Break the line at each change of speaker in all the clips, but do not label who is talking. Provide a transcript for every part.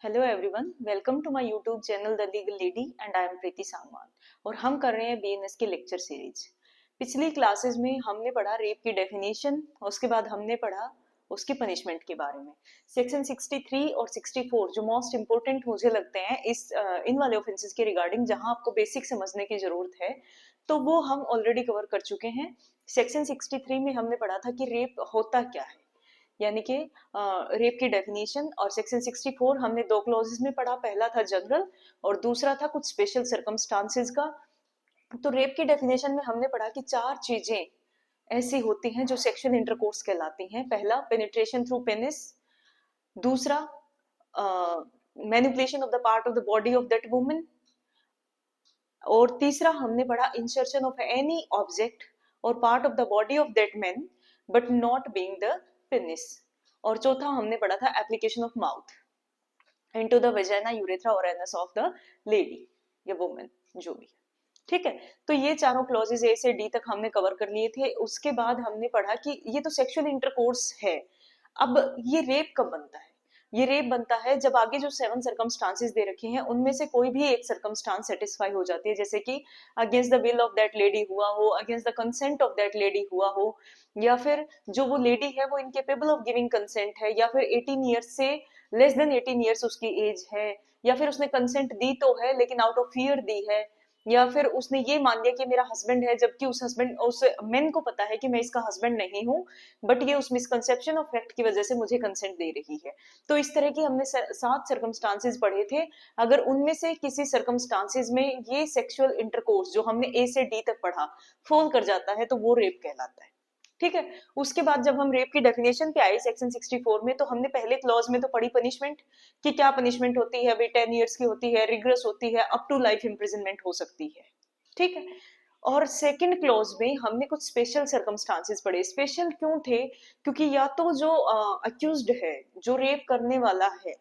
Hello everyone, welcome to my YouTube channel the legal lady and I am Preeti Sangwan. और हम कर रहे हैं बीएनएस की लेक्चर सीरीज। पिछली क्लासेस में हमने पढ़ा रेप की डेफिनेशन, उसके बाद हमने पढ़ा उसकी पनिशमेंट के बारे में। सेक्शन 63 और 64 जो मोस्ट इंपोर्टेंट मुझे लगते हैं इन वाले ऑफेंसेस के रिगार्डिंग, जहां आपको बेसिक समझने की जरूरत है, तो वो हम ऑलरेडी कवर कर चुके हैं। सेक्शन 63 में हमने पढ़ा था कि रेप होता क्या है, यानी कि रेप की डेफिनेशन। और सेक्शन 64 हमने दो क्लॉजेस में पढ़ा, पहला था जनरल और दूसरा था कुछ स्पेशल सर्कमस्टांसेस का। तो रेप की डेफिनेशन में हमने पढ़ा कि चार चीजें ऐसी होती हैं जो सेक्सुअल इंटरकोर्स कहलाती हैं। पहला, पेनिट्रेशन थ्रू पेनिस। दूसरा, manipulation of the part of the body of that woman. और तीसरा हमने पढ़ा इंसर्शन ऑफ एनी ऑब्जेक्ट और part of the body of that man but not being the penis. और चौथा हमने पढ़ा था application of mouth into the vagina, urethra और एनस ऑफ द लेडी या वुमन, जो भी। ठीक है, तो ये चारों क्लॉजेज ए से डी तक हमने कवर कर लिए थे। उसके बाद हमने पढ़ा कि ये तो सेक्सुअल इंटरकोर्स है। अब ये रेप कब बनता है? ये रेप बनता है जब आगे जो 7 सर्कमस्टांसेस दे रखे हैं उनमें से कोई भी एक सर्कमस्टांस सेटिस्फाई हो जाती है, जैसे कि against the will of that lady हुआ हो, against the consent of that lady हुआ हो, या फिर जो वो लेडी है वो इनकेपेबल ऑफ गिविंग कंसेंट है, या फिर 18 ईयर्स से लेस देन 18 ईयर्स उसकी एज है, या फिर उसने कंसेंट दी तो है लेकिन आउट ऑफ फियर दी है, या फिर उसने ये मान लिया कि मेरा हस्बैंड है जबकि उस मेन को पता है कि मैं इसका हस्बैंड नहीं हूँ, बट ये उस मिसकंसेप्शन ऑफ फैक्ट की वजह से मुझे कंसेंट दे रही है। तो इस तरह की हमने 7 सर्कमस्टांसेस पढ़े थे। अगर उनमें से किसी सर्कमस्टांसेस में ये सेक्सुअल इंटरकोर्स जो हमने ए से डी तक पढ़ा फॉल कर जाता है तो वो रेप कहलाता है। ठीक है, उसके बाद जब हम रेप की डेफिनेशन पे आए सेक्शन 64 में, तो हमने पहले क्लॉज में तो पढ़ी पनिशमेंट कि क्या पनिशमेंट होती है। अभी 10 ईयर्स की होती है, रिग्रेस होती है, अप टू लाइफ इंप्रिजनमेंट हो सकती है। ठीक है, और सेकंड क्लॉज में हमने कुछ स्पेशल सर्कमस्टांसेस पढ़े। स्पेशल क्यों थे? क्योंकि या तो जो अक्यूज्ड है, जो रेप करने वाला है,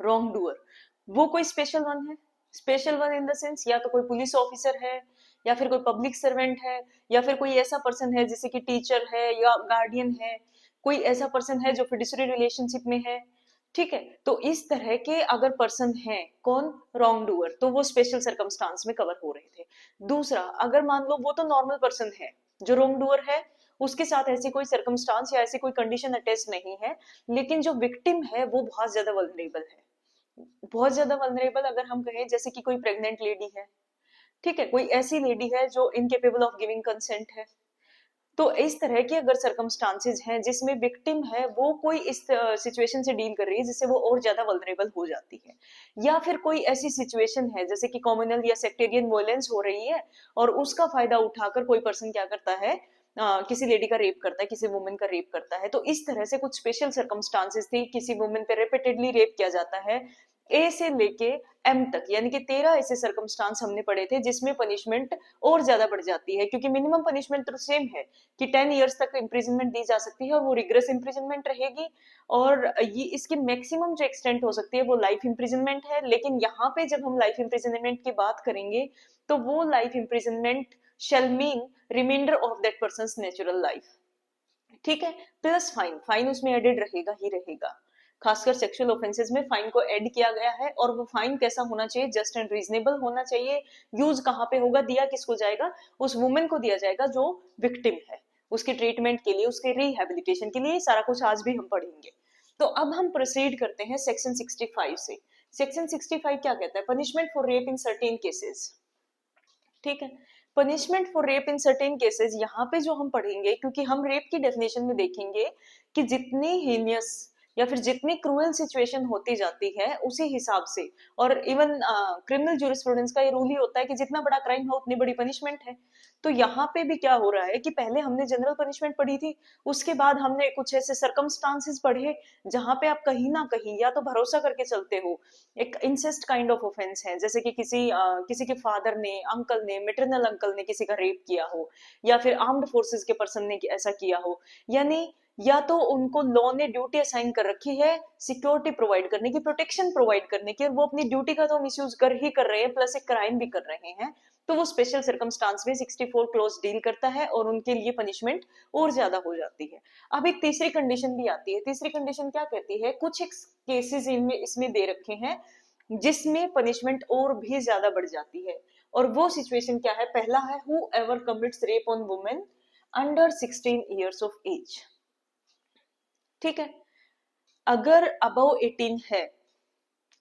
रॉन्ग डूअर, वो कोई स्पेशल वन है। Special one in the sense या तो कोई पुलिस ऑफिसर है, या फिर कोई पब्लिक सर्वेंट है, या फिर कोई ऐसा पर्सन है जैसे कि टीचर है या गार्डियन है, कोई ऐसा पर्सन है जो फिडेंशियरी रिलेशनशिप में है। ठीक है, तो इस तरह के अगर पर्सन है, कौन? रॉन्ग डूअर, तो वो स्पेशल सर्कमस्टांस में कवर हो रहे थे। दूसरा, अगर मान लो वो तो नॉर्मल पर्सन है, जो रॉन्ग डूअर है उसके साथ ऐसी कोई सर्कमस्टांस या ऐसी कोई कंडीशन अटैच नहीं है, लेकिन जो विक्टिम है वो बहुत ज्यादा वल्नरेबल है। बहुत ज्यादा वल्नरेबल अगर हम कहें, जैसे कि कोई प्रेग्नेंट लेडी है, ठीक है, कोई ऐसी लेडी है जो इनकेपेबल ऑफ गिविंग कंसेंट है। तो इस तरह के अगर सर्कमस्टांसेस हैं जिसमें विक्टिम है वो कोई इस सिचुएशन से डील कर रही है जिससे वो और ज्यादा वल्नरेबल हो जाती है, या फिर कोई ऐसी सिचुएशन है जैसे कि कम्युनल या सेक्टेरियन वायलेंस हो रही है और उसका फायदा उठाकर कोई पर्सन क्या करता है, किसी लेडी का रेप करता है, किसी वुमेन का रेप करता है। तो इस तरह से कुछ स्पेशल सर्कमस्टांसेस थी। किसी वुमेन पे रिपीटेडली रेप किया जाता है, ए से लेके एम तक, यानी कि 13 ऐसे सर्कमस्टांस हमने पढ़े थे जिसमें पनिशमेंट और ज्यादा बढ़ जाती है, क्योंकि मिनिमम पनिशमेंट तो सेम है कि 10 इयर्स तक इम्प्रिजनमेंट दी जा सकती है और वो रिग्रेस इम्प्रिजनमेंट रहेगी। और ये इसकी मैक्सिमम जो एक्सटेंट हो सकती है वो लाइफ इम्प्रिजनमेंट है। लेकिन यहाँ पे जब हम लाइफ इम्प्रिजनमेंट की बात करेंगे तो वो life imprisonment shall mean reminder of that person's natural life. ठीक है, प्लस फाइन, फाइन उसमें एडेड रहेगा ही रहेगा। खासकर सेक्सुअल ऑफेंसेस में फाइन को ऐड किया गया है, और वो फाइन कैसा होना चाहिए? जस्ट एंड रीजनेबल होना चाहिए। यूज कहाँ पे होगा? दिया किसको जाएगा? उस वुमेन को दिया जाएगा जो विक्टिम है, उसके ट्रीटमेंट के लिए, उसके रिहेबिलिटेशन के लिए। सारा कुछ आज भी हम पढ़ेंगे। तो अब हम प्रोसीड करते हैं सेक्शन 65 से। सेक्शन 65 क्या कहता है? Punishment for rape in certain cases. ठीक है, punishment for rape in certain cases यहाँ पे जो हम पढ़ेंगे, क्योंकि हम रेप की डेफिनेशन में देखेंगे कि जितनी हीनियस या फिर जितनी क्रूअल सिचुएशन होती जाती है उसी हिसाब से, और इवन क्रिमिनल ज्यूरिस्प्रूडेंस का ये रूल ही होता है कि जितना बड़ा क्राइम है उतनी बड़ी पनिशमेंट है। तो यहाँ पे भी क्या हो रहा है कि पहले हमने जनरल पनिशमेंट पढ़ी थी, उसके बाद हमने कुछ ऐसे सर्कमस्टांसेस पढ़े जहां पे आप कहीं ना कहीं या तो भरोसा करके चलते हो, एक इंसेस्ट काइंड ऑफ ऑफेंस है, जैसे कि किसी के फादर ने, अंकल ने, मेटरनल अंकल ने किसी का रेप किया हो, या फिर आर्म्ड फोर्सेस के पर्सन ने ऐसा किया हो। यानी या तो उनको लॉ ने ड्यूटी असाइन कर रखी है सिक्योरिटी प्रोवाइड करने की, प्रोटेक्शन प्रोवाइड करने की, और वो अपनी ड्यूटी का तो मिसयूज कर रहे हैं, प्लस एक क्राइम भी कर रहे हैं, तो वो स्पेशल सर्कमस्टांस में 64 क्लॉज डील करता है और उनके लिए पनिशमेंट और ज्यादा हो जाती है। अब एक तीसरी कंडीशन भी आती है। तीसरी कंडीशन क्या कहती है, कुछ एक केसेस इनमें इसमें दे रखे हैं जिसमें पनिशमेंट और भी ज्यादा बढ़ जाती है, और वो सिचुएशन क्या है, पहला है who ever commits rape on women under 16 years of age. ठीक है, अगर अबव 18 है,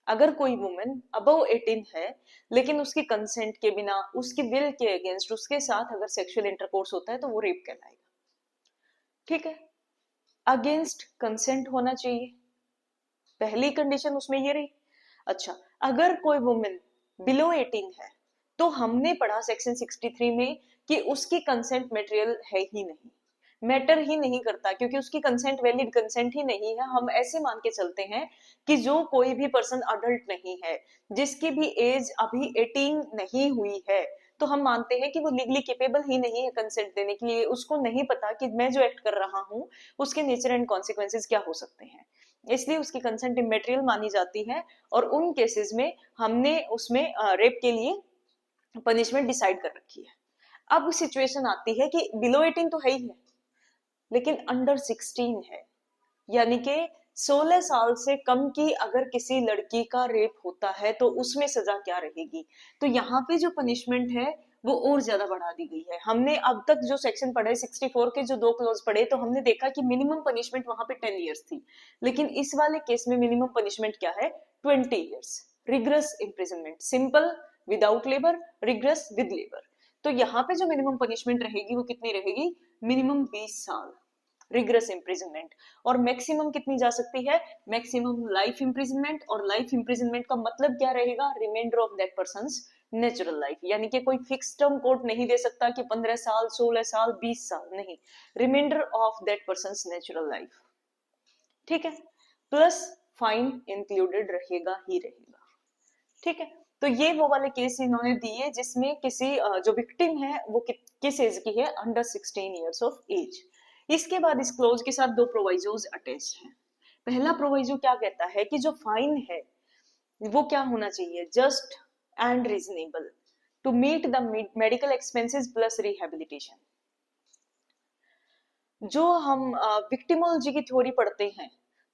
अगर कोई वुमेन अबव 18 है लेकिन उसकी कंसेंट के बिना, उसकी विल के अगेंस्ट उसके साथ अगर सेक्सुअल इंटरकोर्स होता है तो वो रेप कहलाएगा। ठीक है, अगेंस्ट कंसेंट होना चाहिए, पहली कंडीशन उसमें ये रही। अच्छा, अगर कोई वुमेन बिलो 18 है तो हमने पढ़ा सेक्शन 63 में कि उसकी कंसेंट मटेरियल है ही नहीं, मैटर ही नहीं करता, क्योंकि उसकी कंसेंट वैलिड कंसेंट ही नहीं है। हम ऐसे मान के चलते हैं कि जो कोई भी पर्सन अडल्ट नहीं है, जिसकी भी एज अभी 18 नहीं हुई है, तो हम मानते हैं कि वो लीगली केपेबल ही नहीं है कंसेंट देने के लिए। उसको नहीं पता कि मैं जो एक्ट कर रहा हूँ उसके नेचर एंड कॉन्सिक्वेंसेज क्या हो सकते हैं, इसलिए उसकी कंसेंट इमेटेरियल मानी जाती है। और उन केसेस में हमने उसमें रेप के लिए पनिशमेंट डिसाइड कर रखी है। अब सिचुएशन आती है कि बिलो 18 तो है ही है लेकिन अंडर 16 है, यानी कि 16 साल से कम की अगर किसी लड़की का रेप होता है तो उसमें सजा क्या रहेगी। तो यहाँ पे जो पनिशमेंट है वो और ज्यादा बढ़ा दी गई है। हमने अब तक जो सेक्शन पढ़े 64 के जो 2 क्लॉज पढ़े, तो हमने देखा कि मिनिमम पनिशमेंट वहां पे 10 इयर्स थी, लेकिन इस वाले केस में मिनिमम पनिशमेंट क्या है, 20 years rigorous imprisonment, simple without labour, rigorous with labour. तो यहाँ पे जो मिनिमम पनिशमेंट रहेगी वो कितनी रहेगी, मिनिमम 20 साल रिग्रेस इम्प्रिजनमेंट। और मैक्सिमम कितनी जा सकती है, मैक्सिमम लाइफ इम्प्रिजनमेंट। और लाइफ इम्प्रिजनमेंट का मतलब क्या रहेगा, remainder of that person's natural life, यानी कि कोई फिक्स टर्म कोर्ट नहीं दे सकता कि 15 साल 16 साल 20 साल, नहीं, remainder of that person's natural life. ठीक है, प्लस फाइन इंक्लूडेड रहेगा ही रहेगा। ठीक है, तो ये वो वाले केस इन्होंने दिए जिसमें किसी जो विक्टिम है वो किस एज की है, अंडर 16 इयर्स ऑफ एज। इसके बाद इस क्लोज के साथ दो प्रोवाइजोज अटैच हैं। पहला प्रोवाइजो क्या कहता है कि जो फाइन है वो क्या होना चाहिए, just and reasonable to meet the medical expenses plus rehabilitation. जो हम विक्टिमोलॉजी की थ्योरी पढ़ते हैं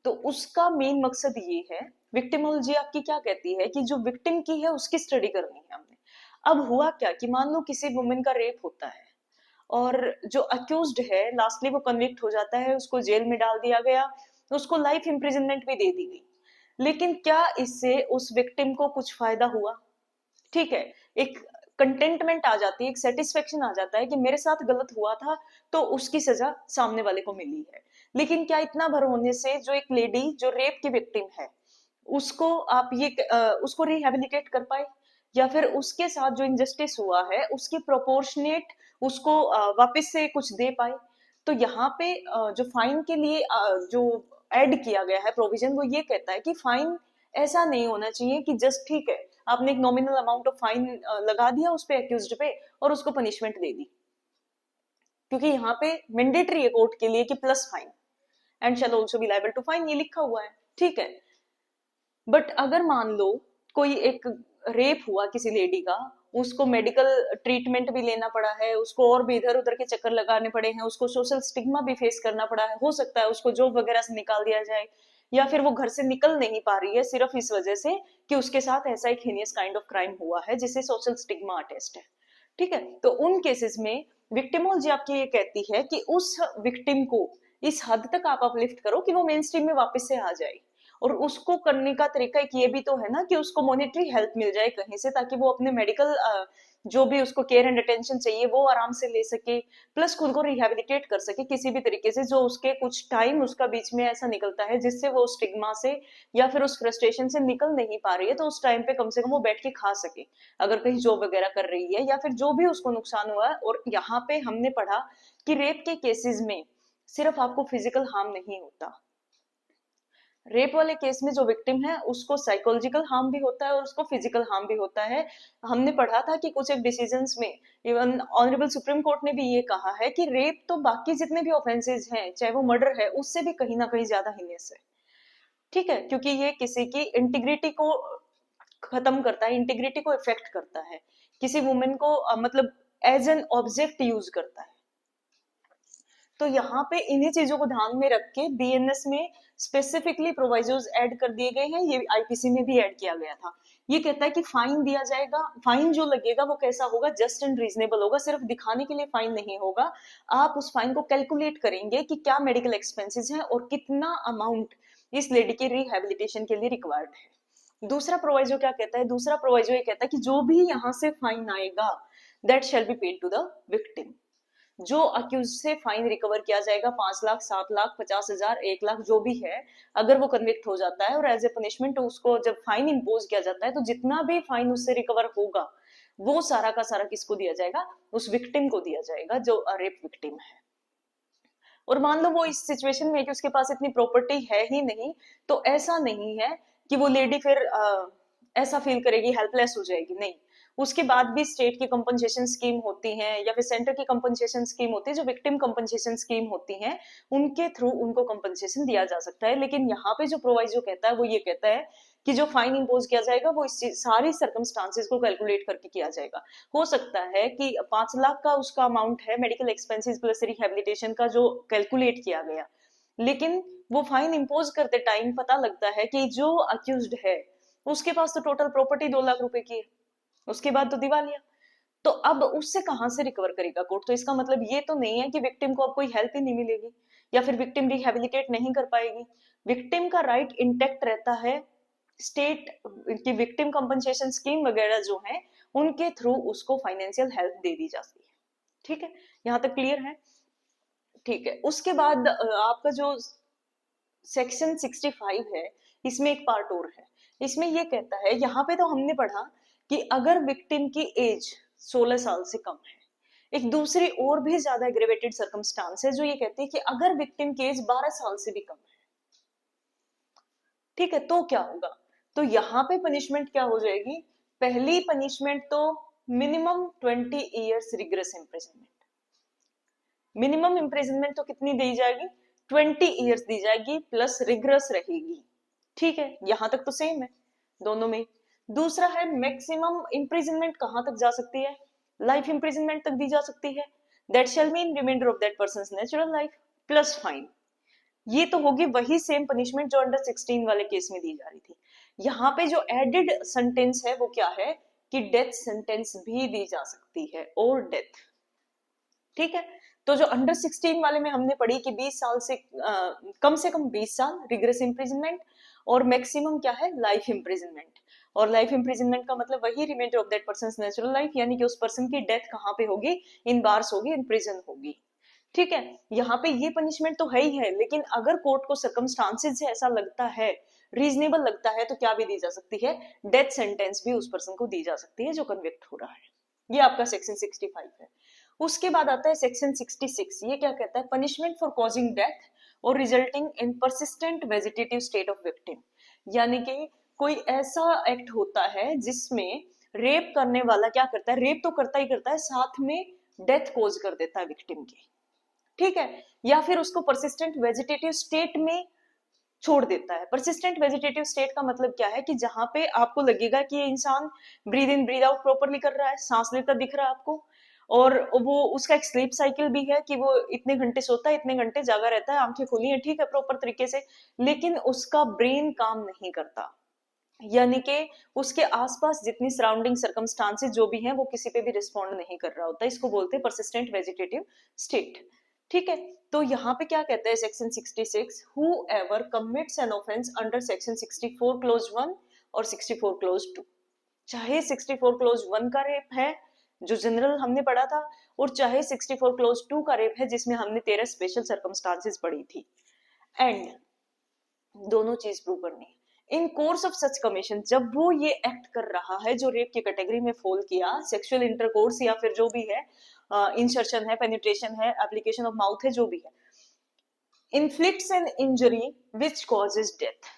तो उसका मेन मकसद ये है, विक्टिमोलॉजी आपकी क्या कहती है कि जो विक्टिम की है उसकी स्टडी करनी है हमने। अब हुआ क्या कि मान लो किसी वुमेन का रेप होता है और जो अक्यूज्ड है लास्टली वो कन्विक्ट हो जाता है, उसको जेल में डाल दिया गया, तो उसको लाइफ इम्प्रिजनमेंट भी दे दी गई, लेकिन क्या इससे उस विक्टिम को कुछ फायदा हुआ? ठीक है, एक कंटेंटमेंट आ जाती है, एक सेटिस्फेक्शन आ जाता है कि मेरे साथ गलत हुआ था तो उसकी सजा सामने वाले को मिली है। लेकिन क्या इतना भर होने से जो एक लेडी जो रेप की विक्टिम है उसको आप ये उसको रिहेबिलिटेट कर पाए, या फिर उसके साथ जो इनजस्टिस हुआ है उसकी प्रोपोर्शनेट उसको वापस से कुछ दे पाए? तो यहाँ पे जो फाइन के लिए जो ऐड किया गया है प्रोविजन, वो ये कहता है कि फाइन ऐसा नहीं होना चाहिए कि जस्ट ठीक है आपने एक नॉमिनल अमाउंट ऑफ फाइन लगा दिया उस पे एक्यूज्ड पे और उसको पनिशमेंट दे दी, क्योंकि यहाँ पे मैंडेटरी है कोर्ट के लिए कि plus fine and shall also be liable to fine, ये लिखा हुआ है। ठीक है, बट अगर मान लो कोई एक रेप हुआ किसी लेडी का, उसको मेडिकल ट्रीटमेंट भी लेना पड़ा है, उसको और भी इधर उधर के चक्कर लगाने पड़े हैं, उसको सोशल स्टिग्मा भी फेस करना पड़ा है, हो सकता है उसको जॉब वगैरह से निकाल दिया जाए, या फिर वो घर से निकल नहीं पा रही है सिर्फ इस वजह से कि उसके साथ ऐसा एक हीनियस काइंड ऑफ क्राइम हुआ है जिसे सोशल स्टिग्मा अटैच्ड है। ठीक है, तो उन केसेस में विक्टिमोलॉजी आपकी ये कहती है कि उस विक्टिम को इस हद तक आप अपलिफ्ट करो कि वो मेन स्ट्रीम में वापस से आ जाए, और उसको करने का तरीका एक ये भी तो है ना कि उसको मॉनेटरी हेल्प मिल जाए कहीं से, ताकि वो अपने मेडिकल जो भी उसको केयर एंड अटेंशन चाहिए वो आराम से ले सके, प्लस खुद को रिहेबिलिटेट कर सके किसी भी तरीके से, जो उसके कुछ टाइम उसका बीच में ऐसा निकलता है जिससे वो स्टिग्मा से या फिर उस फ्रस्ट्रेशन से निकल नहीं पा रही है, तो उस टाइम पे कम से कम वो बैठ के खा सके अगर कहीं जॉब वगैरह कर रही है, या फिर जो भी उसको नुकसान हुआ है। और यहाँ पे हमने पढ़ा कि रेप के केसेस में सिर्फ आपको फिजिकल हार्म नहीं होता, रेप वाले केस में जो विक्टिम है उसको साइकोलॉजिकल हार्म भी होता है और उसको फिजिकल हार्म भी होता है। हमने पढ़ा था कि कुछ एक डिसीजंस में इवन ऑनरेबल सुप्रीम कोर्ट ने भी ये कहा है कि रेप तो बाकी जितने भी ऑफेंसेस हैं, चाहे वो मर्डर है, उससे भी कहीं ना कहीं ज्यादा हीनियस है। ठीक है, क्योंकि ये किसी की इंटीग्रिटी को खत्म करता है, इंटीग्रिटी को इफेक्ट करता है, किसी वुमेन को मतलब एज एन ऑब्जेक्ट यूज करता है। तो यहाँ पे इन्हीं चीजों को ध्यान में रख के बीएनएस में स्पेसिफिकली प्रोविजोज ऐड कर दिए गए हैं, ये आईपीसी में भी ऐड किया गया था। ये कहता है कि फाइन दिया जाएगा, फाइन जो लगेगा वो कैसा होगा, जस्ट एंड रीजनेबल होगा, सिर्फ दिखाने के लिए फाइन नहीं होगा। आप उस फाइन को कैलकुलेट करेंगे कि क्या मेडिकल एक्सपेंसेस हैं और कितना अमाउंट इस लेडी के रिहेबिलिटेशन के लिए रिक्वायर्ड है। दूसरा प्रोवाइजो क्या कहता है, दूसरा प्रोवाइजो ये कहता है कि जो भी यहाँ से फाइन आएगा that shall be paid to the victim. जो अक्यूज से फाइन रिकवर किया जाएगा, 5 लाख, 7 लाख, 50,000, 1 लाख, जो भी है, अगर वो कन्विक्ट हो जाता है और एज ए पनिशमेंट उसको जब फाइन इम्पोज किया जाता है, तो जितना भी फाइन उससे रिकवर होगा वो सारा का सारा किसको दिया जाएगा, उस विक्टिम को दिया जाएगा जो रेप विक्टिम है। और मान लो वो इस सिचुएशन में कि उसके पास इतनी प्रॉपर्टी है ही नहीं, तो ऐसा नहीं है कि वो लेडी फिर ऐसा फील करेगी, हेल्पलेस हो जाएगी, नहीं। उसके बाद भी स्टेट की कंपनसेशन स्कीम होती है या फिर सेंटर की कंपनसेशन स्कीम होती है, जो विक्टिम कंपनसेशन स्कीम होती है, उनके थ्रू उनको कंपनसेशन दिया जा सकता है। लेकिन यहाँ पे जो प्रोवाइजो कहता है वो ये कहता है कि जो फाइन इम्पोज किया जाएगा वो इस सारी सर्कमस्टांसेस को कैलकुलेट करके किया जाएगा। हो सकता है कि 5 लाख का उसका अमाउंट है मेडिकल एक्सपेंसेस प्लस रिहेबिलिटेशन का जो कैलकुलेट किया गया, लेकिन वो फाइन इम्पोज करते टाइम पता लगता है कि जो अक्यूज्ड है उसके पास तो टोटल प्रॉपर्टी 2 लाख रुपए की है, उसके बाद तो दिवालिया। तो अब उससे कहां से रिकवर करेगा कोर्ट? तो इसका मतलब ये तो नहीं है कि विक्टिम को अब कोई हेल्प ही नहीं मिलेगी या फिर विक्टिम रिहेबिलिटेट नहीं कर पाएगी। विक्टिम का राइट इंटेक्ट रहता है। स्टेट की विक्टिम कंपनसेशन स्कीम वगैरह जो है उनके थ्रू उसको फाइनेंशियल हेल्प दे दी जाती है। ठीक है, यहाँ तक क्लियर है? ठीक है, उसके बाद आपका जो सेक्शन 65 है, इसमें एक पार्ट और है। इसमें ये कहता है, यहाँ पे तो हमने पढ़ा कि अगर विक्टिम की एज 16 साल से कम है, एक दूसरी और भी ज्यादा एग्रेवेटेड सर्कमस्टांस है जो ये कहती है कि अगर विक्टिम की एज 12 साल से भी कम है, ठीक है, तो क्या होगा? तो यहाँ पे पनिशमेंट क्या हो जाएगी? पहली पनिशमेंट तो minimum 20 years rigorous imprisonment. Minimum imprisonment तो कितनी दी जाएगी? 20 ईयर्स दी जाएगी प्लस रिग्रेस रहेगी। ठीक है, यहां तक तो सेम है दोनों में। दूसरा है मैक्सिमम इम्प्रिजनमेंट कहां तक जा सकती है? लाइफ इम्प्रिजनमेंट तक दी जा सकती है। That shall mean reminder of that person's natural life plus fine. ये तो होगी वही सेम पनिशमेंट जो अंडर 16 वाले केस में दी जा रही थी। यहाँ पे जो एडेड सेंटेंस है वो क्या है कि डेथ सेंटेंस भी दी जा सकती है, और डेथ। ठीक है, तो जो अंडर 16 वाले में हमने पढ़ी कि 20 साल से कम 20 साल रिग्रेस इम्प्रिजनमेंट, और मैक्सिमम क्या है? Life imprisonment. और लाइफ इम्प्रिजनमेंट का मतलब वही remainder of that person natural life, यानी कि उस पर्सन की डेथ कहाँ पे होगी? इन बार्स होगी, इन प्रिजन होगी। ठीक है, यहाँ पे ये पनिशमेंट तो है ही है, लेकिन अगर कोर्ट को सर्कमस्टांसेस से ऐसा लगता है, रीजनेबल लगता है, तो क्या भी दी जा सकती है? डेथ सेंटेंस भी उस पर्सन को दी जा सकती है जो कन्विक्ट हो रहा है। ये आपका सेक्शन 65 है। उसके बाद आता है सेक्शन 66। ये क्या कहता है? पनिशमेंट फॉर कॉजिंग डेथ और resulting in persistent vegetative state of victim. यानी कि कोई ऐसा एक्ट होता है जिसमें रेप करने वाला क्या करता है? रेप तो करता ही करता है, साथ में डेथ कोज कर देता है विक्टिम की। ठीक है, या फिर उसको परसिस्टेंट वेजिटेटिव स्टेट में छोड़ देता है। परसिस्टेंट वेजिटेटिव स्टेट का मतलब क्या है कि जहां पे आपको लगेगा कि ये इंसान breathe in breathe out properly कर रहा है, सांस लेता दिख रहा है आपको, और वो उसका एक स्लीप साइकिल भी है कि वो इतने घंटे सोता है, इतने घंटे जागा रहता है, आंखें खुली है, ठीक है, प्रॉपर तरीके से, लेकिन उसका ब्रेन काम नहीं करता। यानी कि उसके आसपास जितनी सराउंडिंग सर्कमस्टांसेस जो भी हैं वो किसी पे भी रिस्पॉन्ड नहीं कर रहा होता, इसको बोलते हैं परसिस्टेंट वेजिटेटिव स्टेट। ठीक है, तो यहाँ पे क्या कहता है section 66, who ever commits an offence under section 64 close 1 और 64 क्लोज 2, चाहे 64 क्लोज 1 का रेप है जो जनरल हमने पढ़ा था, और चाहे 64 क्लोज 2 का रेप है जिसमें हमने 13 स्पेशल सर्कमस्टांसेस पढ़ी थी, एंड दोनों चीज प्रूव करनी है। इन कोर्स ऑफ सच कमीशन, जब वो ये एक्ट कर रहा है जो रेप की कैटेगरी में फॉल किया, सेक्सुअल इंटरकोर्स या फिर जो भी है, इंसर्शन है, पेनिट्रेशन है, एप्लीकेशन ऑफ माउथ है, जो भी है, inflicts an injury which causes death,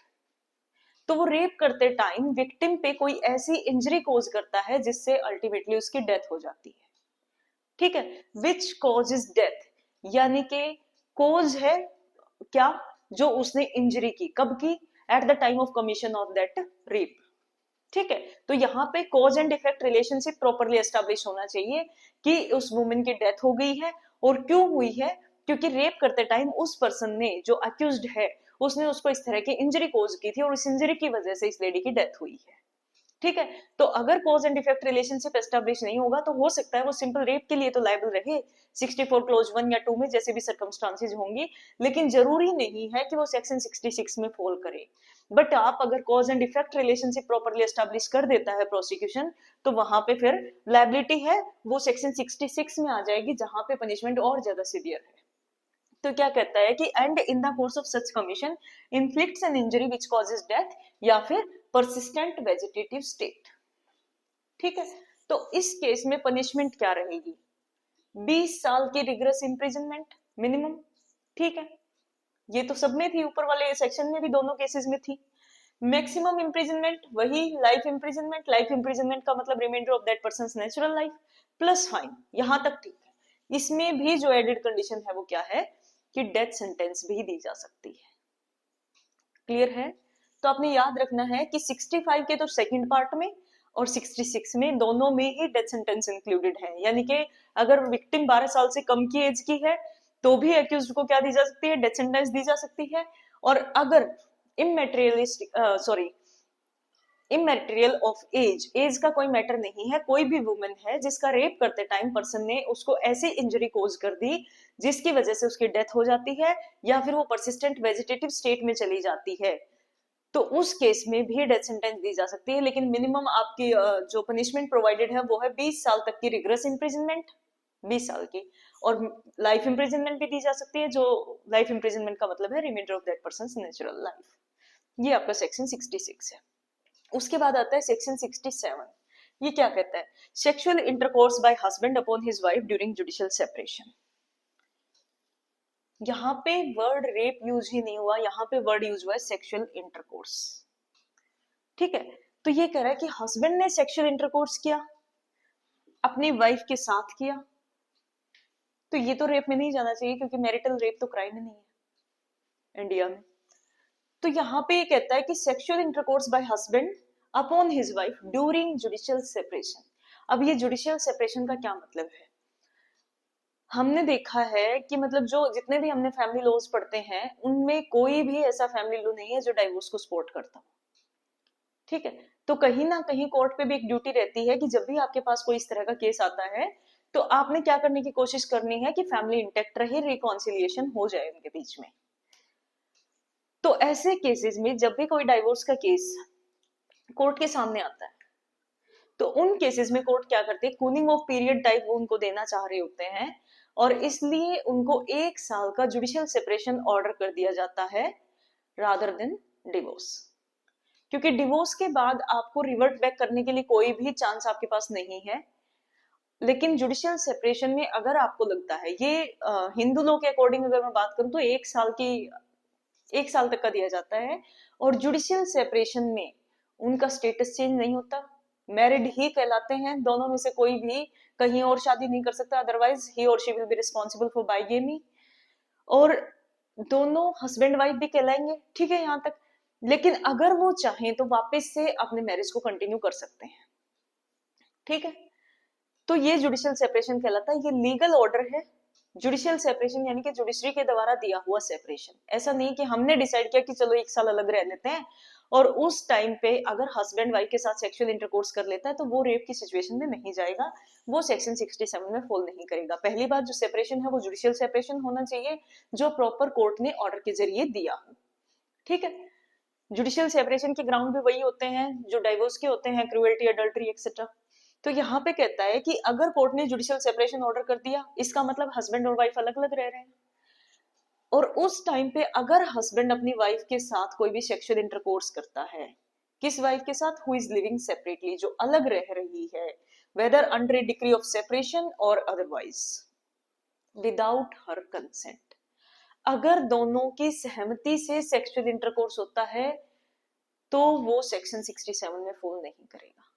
तो वो रेप करते टाइम विक्टिम पे कोई ऐसी इंजरी कोज करता है जिससे अल्टीमेटली उसकी डेथ हो जाती है, ठीक है। विच कॉजेज डेथ, यानी कि कोज है क्या, जो उसने इंजरी की, कब की, at the time of commission of that rape, ठीक है। तो यहाँ पे cause and effect relationship properly establish होना चाहिए कि उस वुमेन की डेथ हो गई है और क्यों हुई है, क्योंकि रेप करते टाइम उस पर्सन ने, जो अक्यूज्ड है, उसने उसको इस तरह की इंजरी कोज की थी और इस इंजरी की वजह से इस लेडी की डेथ हुई है, ठीक है। तो अगर cause and effect relationship establish नहीं होगा तो हो सकता है वो सिंपल रेप के लिए तो लायबल रहे 64 क्लोज 1 या 2 में, जैसे भी सर्कमस्टांसेस होंगी, लेकिन जरूरी नहीं है कि वो सेक्शन 66 में फॉल करे। बट आप अगर cause and effect relationship properly establish कर देता है प्रोसिक्यूशन, तो वहां पे फिर लायबिलिटी है वो सेक्शन 66 में आ जाएगी, जहां पे पनिशमेंट और ज्यादा सीवियर है। तो क्या कहता है कि and in the course of such commission inflicts an injury which causes death, या फिर परसिस्टेंट वेजिटेटिव स्टेट, ठीक है। तो इस केस में पनिशमेंट क्या रहेगी, 20 साल की रिग्रेस इम्प्रिजनमेंट मिनिमम, ठीक है। ये तो सब में थी, ऊपर वाले सेक्शन में भी दोनों केसेस में थी। मैक्सिमम इम्प्रिजनमेंट वही लाइफ इम्प्रिजनमेंट, लाइफ इम्प्रिजनमेंट का मतलब remainder of that person's natural life plus fine, यहां तक ठीक है। इसमें भी जो एडेड कंडीशन है वो क्या है कि डेथ सेंटेंस भी दी जा सकती है, क्लियर है। तो आपने याद रखना है कि 65 के तो सेकंड पार्ट में और 66 में दोनों में ही डेथ सेंटेंस इंक्लूडेड है, यानी कि अगर विक्टिम 12 साल से कम की एज की है तो भी अक्यूज्ड को क्या दी जा सकती है, डेथ सेंटेंस दी जा सकती है। और अगर इमेटेरियलिस्टिक इमेटेरियल ऑफ एज, एज का कोई मैटर नहीं है, कोई भी वुमेन है जिसका रेप करते टाइम पर्सन ने उसको ऐसी इंजरी कोज कर दी जिसकी वजह से उसकी डेथ हो जाती है या फिर वो परसिस्टेंट वेजिटेटिव स्टेट में चली जाती है, तो उस केस में भी डेथ सेंटेंस दी जा सकती है। लेकिन मिनिमम आपकी जो पनिशमेंट प्रोवाइडेड है वो है 20 साल तक की रिग्रेस इम्प्रिजनमेंट, 20 साल की, और लाइफ इम्प्रिजनमेंट भी दी जा सकती है, जो लाइफ इम्प्रिजनमेंट का मतलब है remainder of that person's natural life. ये आपका सेक्शन 66 है। उसके बाद आता है सेक्शन 67। ये क्या कहता है, sexual intercourse bye husband upon his wife during judicial separation. यहाँ पे वर्ड रेप यूज ही नहीं हुआ, यहाँ पे वर्ड यूज हुआ है सेक्सुअल इंटरकोर्स, ठीक है। तो ये कह रहा है कि हस्बैंड ने सेक्सुअल इंटरकोर्स किया, अपनी वाइफ के साथ किया, तो ये तो रेप में नहीं जाना चाहिए क्योंकि मैरिटल रेप तो क्राइम नहीं है इंडिया में। तो यहाँ पे ये कहता है कि sexual intercourse bye husband upon his wife during judicial separation. अब ये जुडिशियल सेपरेशन का क्या मतलब है, हमने देखा है कि मतलब जो जितने भी हमने फैमिली लॉज पढ़ते हैं उनमें कोई भी ऐसा फैमिली लॉ नहीं है जो डाइवोर्स को सपोर्ट करता हो, ठीक है। तो कहीं ना कहीं कोर्ट पे भी एक ड्यूटी रहती है कि जब भी आपके पास कोई इस तरह का केस आता है तो आपने क्या करने की कोशिश करनी है कि फैमिली इंटेक्ट रहे, रिकॉन्सिलिएशन हो जाए उनके बीच में। तो ऐसे केसेस में जब भी कोई डाइवोर्स का केस कोर्ट के सामने आता है तो उन केसेस में कोर्ट क्या करते हैं, कूलिंग ऑफ पीरियड टाइप वो उनको देना चाह रहे होते हैं और इसलिए उनको 1 साल का जुडिशियल सेपरेशन ऑर्डर कर दिया जाता है रादर देन डिवोर्स, क्योंकि डिवोर्स के बाद आपको रिवर्ट बैक करने के लिए कोई भी चांस आपके पास नहीं है। लेकिन जुडिशियल सेपरेशन में अगर आपको लगता है, ये हिंदू लॉ के अकॉर्डिंग अगर मैं बात करूं तो 1 साल तक का दिया जाता है, और जुडिशियल सेपरेशन में उनका स्टेटस चेंज नहीं होता, मैरिड ही कहलाते हैं, दोनों में से कोई भी कहीं और शादी नहीं कर सकता, अदरवाइज ही और she will be responsible for bigamy, और दोनों हस्बैंड वाइफ भी कहलाएंगे, ठीक है यहाँ तक। लेकिन अगर वो चाहें तो वापस से अपने मैरिज को कंटिन्यू कर सकते हैं, ठीक है। तो ये जुडिशियल सेपरेशन कहलाता है, ये लीगल ऑर्डर है। जुडिशियल सेपरेशन यानी कि जुडिशरी के द्वारा दिया हुआ सेपरेशन, ऐसा नहीं कि हमने डिसाइड किया कि चलो 1 साल अलग रह लेते हैं और उस टाइम पे अगर हस्बैंड वाइफ के साथ सेक्सुअल इंटरकोर्स कर लेता है तो वो रेप की सिचुएशन में नहीं जाएगा, वो सेक्शन 67 में फॉल नहीं करेगा। पहली बात, जो सेपरेशन है वो जुडिशियल सेपरेशन होना चाहिए जो प्रॉपर कोर्ट ने ऑर्डर के जरिए दिया हो, ठीक है। जुडिशियल सेपरेशन के ग्राउंड भी वही होते हैं जो डाइवोर्स के होते हैं, क्रूएल्टी, अडल्ट्री एक्सेट्रा। तो यहाँ पे कहता है कि अगर कोर्ट ने जुडिशियल सेपरेशन ऑर्डर कर दिया, इसका मतलब हस्बैंड और वाइफ अलग अलग रह रहे हैं, और उस टाइम पे अगर हस्बैंड अपनी वाइफ के साथ कोई भी सेक्सुअल इंटरकोर्स करता है, किस वाइफ के साथ, हु इज लिविंग सेपरेटली, जो अलग रह रही है, whether under a degree of separation or otherwise without her consent, अगर दोनों की सहमति से सेक्सुअल इंटरकोर्स होता है तो वो सेक्शन 67 में फॉल नहीं करेगा।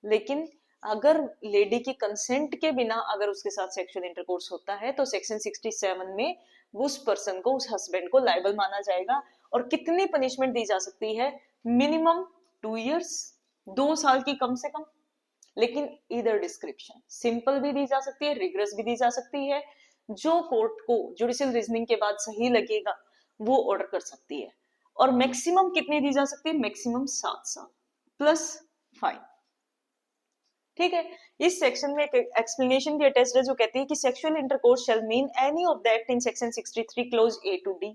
लेकिन अगर लेडी की कंसेंट के बिना अगर उसके साथ सेक्सुअल इंटरकोर्स होता है तो सेक्शन 67 में उस पर्सन को, उस हस्बैंड को लायबल माना जाएगा। और कितनी पनिशमेंट दी जा सकती है? मिनिमम 2 इयर्स, 2 साल की कम से कम। लेकिन इधर डिस्क्रिप्शन सिंपल भी दी जा सकती है, रिग्रेस भी दी जा सकती है। जो कोर्ट को जुडिशियल रीजनिंग के बाद सही लगेगा वो ऑर्डर कर सकती है। और मैक्सिमम कितनी दी जा सकती है? मैक्सिमम 7 साल प्लस फाइन। ठीक है। इस सेक्शन में एक एक्सप्लेनेशन भी अटैच्ड है जो कहती है कि sexual intercourse shall mean any of the act in section 63 clause A to D.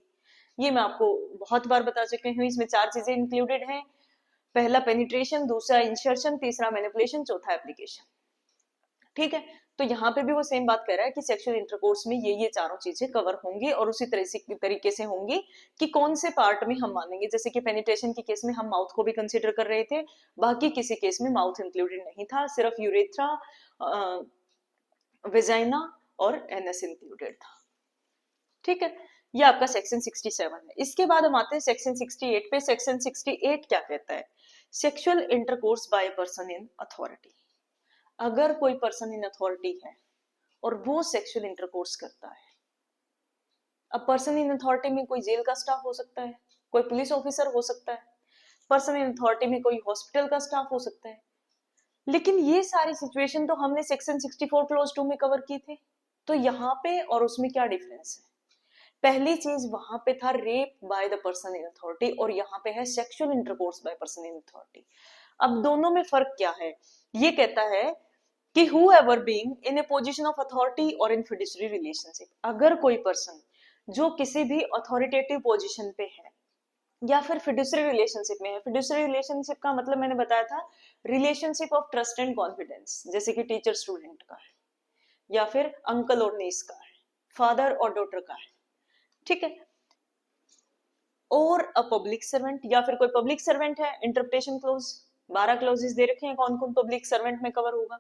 ये मैं आपको बहुत बार बता चुकी हूँ। इसमें 4 चीजें इंक्लूडेड हैं। पहला पेनिट्रेशन, दूसरा इंसर्शन, तीसरा मैनिपुलेशन, चौथा एप्लीकेशन। ठीक है। तो यहाँ पे भी वो सेम बात कर रहा है कि सेक्सुअल इंटरकोर्स में ये चारों चीजें कवर होंगी और उसी तरीके से होंगी कि कौन से पार्ट में हम मानेंगे। जैसे कि पेनिट्रेशन के केस में हम माउथ को भी कंसीडर कर रहे थे, बाकी किसी केस में माउथ इंक्लूडेड नहीं था, सिर्फ यूरेथ्रा, वेजाइना और एनएस इंक्लूडेड था। ठीक है। ये आपका सेक्शन 67 है। इसके बाद हम आते हैं सेक्शन 68 पे। सेक्शन 68 क्या कहता है? Sexual intercourse by person in authority. अगर कोई पर्सन इन अथॉरिटी है और वो सेक्सुअल इंटरकोर्स करता है। अब पर्सन इन अथॉरिटी में कोई जेल का स्टाफ हो सकता है, कोई पुलिस ऑफिसर हो सकता है, पर्सन इन अथॉरिटी में कोई हॉस्पिटल का स्टाफ हो सकता है। लेकिन ये सारी सिचुएशन तो हमने सेक्शन 64 क्लोज 2 में कवर की थी। तो यहाँ पे और उसमें क्या डिफरेंस है? पहली चीज, वहां पे था rape by the person in authority और यहाँ पे है sexual intercourse by person in authority. अब दोनों में फर्क क्या है? ये कहता है कि whoever being in a position of authority or in fiduciary relationship, अगर कोई पर्सन जो किसी भी अथॉरिटेटिव पोजीशन पे है या फिर फिड्यूसरी रिलेशनशिप में है। फिड्यूसरी रिलेशनशिप का मतलब मैंने बताया था relationship of trust and confidence, जैसे कि टीचर स्टूडेंट का है या फिर अंकल और नीस का है, फादर और डॉटर का है। ठीक है। और अ पब्लिक सर्वेंट, या फिर कोई पब्लिक सर्वेंट है। इंटरप्रिटेशन क्लोज 12 क्लोजेस दे रखे हैं कौन कौन पब्लिक सर्वेंट में कवर होगा।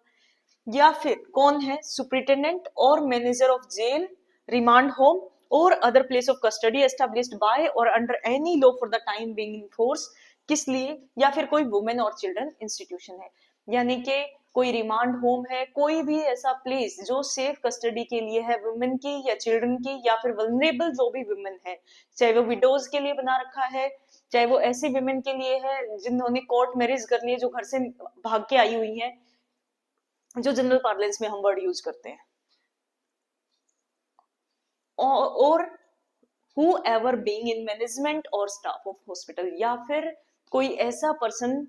या फिर कौन है? सुप्रिटेंडेंट और manager of jail, remand home और other place of custody established by और under any law for the time being in force. किस लिए? या फिर कोई वुमेन और चिल्ड्रन इंस्टीट्यूशन है, यानी कि कोई रिमांड होम है, कोई भी ऐसा प्लेस जो सेफ कस्टडी के लिए है वुमेन की या चिल्ड्रन की, या फिर वल्नरेबल जो भी वुमेन है, चाहे वो विडोज के लिए बना रखा है, चाहे वो ऐसी वुमेन के लिए है जिन्होंने कोर्ट मैरिज कर ली, जो घर से भाग के आई हुई है, जो जनरल पार्लेंस में हम वर्ड यूज करते हैं। और whoever being in मैनेजमेंट और स्टाफ ऑफ हॉस्पिटल, या फिर कोई ऐसा पर्सन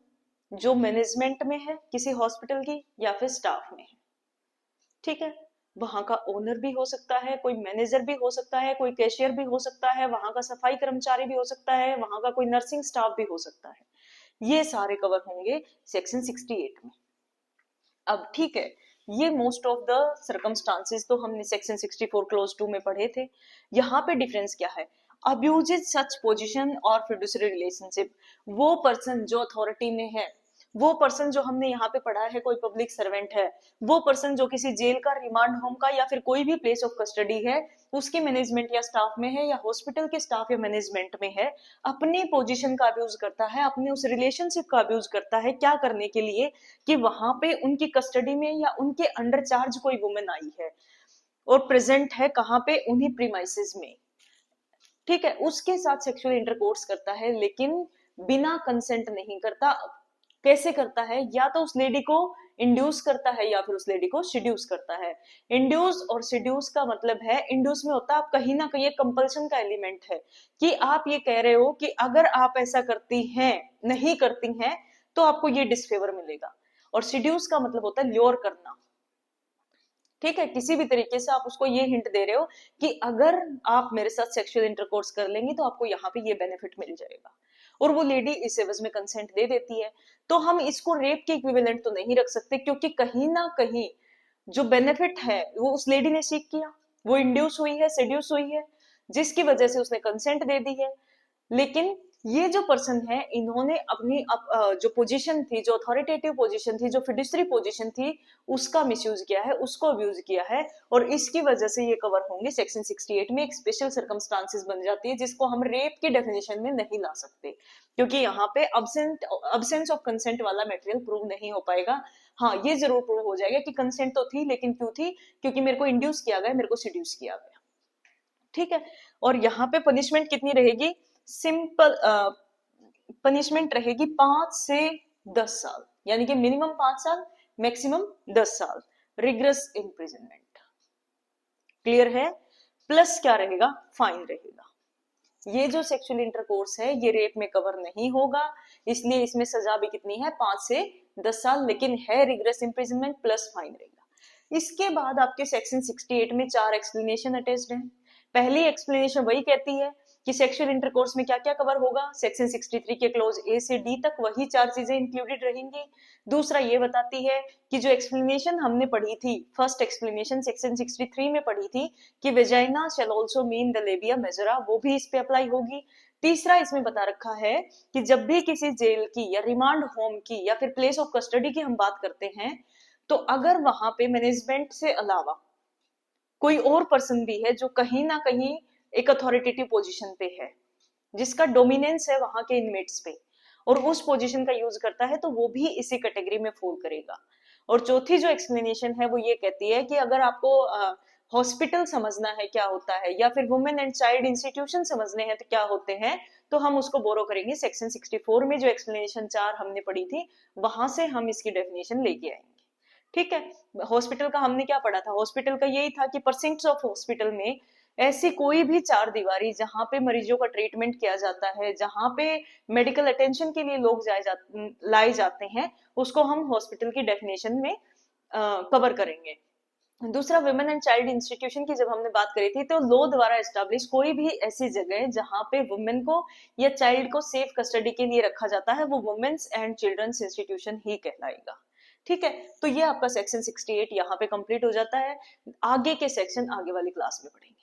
जो मैनेजमेंट में है किसी हॉस्पिटल की या फिर स्टाफ में है। ठीक है। वहां का ओनर भी हो सकता है, कोई मैनेजर भी हो सकता है, कोई कैशियर भी हो सकता है, वहां का सफाई कर्मचारी भी हो सकता है, वहां का कोई नर्सिंग स्टाफ भी हो सकता है। ये सारे कवर होंगे सेक्शन 68 में। अब ठीक है, ये मोस्ट ऑफ द सर्कमस्टांसेस तो हमने सेक्शन 64 क्लोज 2 में पढ़े थे। यहाँ पे डिफरेंस क्या है? अब्यूजेज सच पोजीशन और फिड्यूसरी रिलेशनशिप, वो पर्सन जो अथॉरिटी में है, वो पर्सन जो हमने यहाँ पे पढ़ा है कोई पब्लिक सर्वेंट है, वो पर्सन जो किसी जेल का, रिमांड होम का या फिर कोई भी प्लेस ऑफ कस्टडी है उसके मैनेजमेंट या स्टाफ में है, या हॉस्पिटल के स्टाफ या मैनेजमेंट में है, अपनी पोजीशन का अब्यूज करता है, अपने उस रिलेशनशिप का अब्यूज करता है। क्या करने के लिए? कि वहां पे उनकी कस्टडी में या उनके अंडर चार्ज कोई वुमेन आई है और प्रेजेंट है कहाँ पे? उन्हीं प्रीमाइसेस में। ठीक है। उसके साथ सेक्सुअल इंटरकोर्स करता है, लेकिन बिना कंसेंट नहीं करता। कैसे करता है? या तो उस लेडी को इंड्यूस करता है या फिर उस लेडी को सिड्यूस करता है। इंड्यूस और सिड्यूस का मतलब है, इंड्यूस में होता है आप कहीं ना कहीं कंपल्शन का एलिमेंट है कि आप ये कह रहे हो कि अगर आप ऐसा करती हैं, नहीं करती हैं, तो आपको ये डिसफेवर मिलेगा। और सिड्यूस का मतलब होता है ल्योर करना। ठीक है। किसी भी तरीके से आप उसको ये हिंट दे रहे हो कि अगर आप मेरे साथ सेक्सुअल इंटरकोर्स कर लेंगे तो आपको यहाँ पे ये बेनिफिट मिल जाएगा, और वो लेडी इस एवज में कंसेंट दे देती है। तो हम इसको रेप के इक्विवेलेंट तो नहीं रख सकते, क्योंकि कहीं ना कहीं जो बेनिफिट है वो उस लेडी ने सीख किया, वो इंड्यूस हुई है, सेड्यूस हुई है, जिसकी वजह से उसने कंसेंट दे दी है। लेकिन ये जो पर्सन है, इन्होंने अपनी जो पोजीशन थी, जो अथॉरिटेटिव पोजीशन थी, जो फिडुसरी पोजीशन थी, उसका मिसयूज किया है, उसको अब्यूज किया है, और इसकी वजह से ये कवर होंगे सेक्शन 68 में। एक स्पेशल सर्कमस्टांसेस बन जाती है जिसको हम रेप की डेफिनेशन में नहीं ला सकते, क्योंकि यहाँ पे अब्सेंस ऑफ कंसेंट वाला मटेरियल प्रूव नहीं हो पाएगा। हाँ, ये जरूर प्रूव हो जाएगा कि कंसेंट तो थी, लेकिन क्यों थी? क्योंकि मेरे को इंड्यूस किया गया, मेरे को सिड्यूस किया गया। ठीक है। और यहाँ पे पनिशमेंट कितनी रहेगी? सिंपल पनिशमेंट रहेगी 5 से 10 साल, यानी कि मिनिमम 5 साल, मैक्सिमम 10 साल रिग्रेस इम्प्रिजनमेंट। क्लियर है? प्लस क्या रहेगा? फाइन रहेगा। ये जो सेक्सुअल इंटरकोर्स है ये रेप में कवर नहीं होगा, इसलिए इसमें सजा भी कितनी है? 5 से 10 साल, लेकिन है रिग्रेस इम्प्रिजनमेंट प्लस फाइन रहेगा। इसके बाद आपके सेक्शन 68 में 4 एक्सप्लेनेशन अटैच्ड हैं। पहली एक्सप्लेनेशन वही कहती है कि सेक्सुअल इंटरकोर्स में क्या क्या कवर होगा। सेक्शन 63 के क्लोज ए से डी तक वही 4 चीजें इंक्लूडेड रहेंगी। दूसरा ये बताती है कि जो एक्सप्लेनेशन हमने पढ़ी थी, फर्स्ट एक्सप्लेनेशन सेक्शन 63 में पढ़ी थी कि vagina shell also mean the labia majora, वो भी इस पे अप्लाई होगी। तीसरा इसमें बता रखा है कि जब भी किसी जेल की या रिमांड होम की या फिर प्लेस ऑफ कस्टडी की हम बात करते हैं, तो अगर वहां पे मैनेजमेंट से अलावा कोई और पर्सन भी है जो कहीं ना कहीं एक अथॉरिटेटिव पोजीशन पे है, जिसका डोमिनेंस है वहां के इनमेट्स पे, और उस पोजीशन का यूज करता है, तो वो भी इसी कैटेगरी में फॉल करेगा। और चौथी जो एक्सप्लेनेशन है वो ये कहती है कि अगर आपको हॉस्पिटल समझना है क्या होता है, या फिर वुमेन एंड चाइल्ड इंस्टीट्यूशन समझने हैं तो क्या होते हैं, तो हम उसको बोरो करेंगे सेक्शन 64 में, जो एक्सप्लेनेशन 4 हमने पढ़ी थी, वहां से हम इसकी डेफिनेशन लेके आएंगे। ठीक है। हॉस्पिटल का हमने क्या पढ़ा था? हॉस्पिटल का यही था कि परसेंट्स ऑफ हॉस्पिटल में ऐसी कोई भी चार दीवारी जहां पे मरीजों का ट्रीटमेंट किया जाता है, जहां पे मेडिकल अटेंशन के लिए लोग लाए जाते हैं, उसको हम हॉस्पिटल की डेफिनेशन में कवर करेंगे। दूसरा, वुमेन एंड चाइल्ड इंस्टीट्यूशन की जब हमने बात करी थी, तो लॉ द्वारा एस्टेब्लिश कोई भी ऐसी जगह जहां पे वुमेन को या चाइल्ड को सेफ कस्टडी के लिए रखा जाता है, वो वुमेन्स एंड चिल्ड्रंस इंस्टीट्यूशन ही कहलाएगा। ठीक है। तो ये आपका सेक्शन 68 यहाँ पे कंप्लीट हो जाता है। आगे के सेक्शन आगे वाली क्लास में पढ़ेंगे।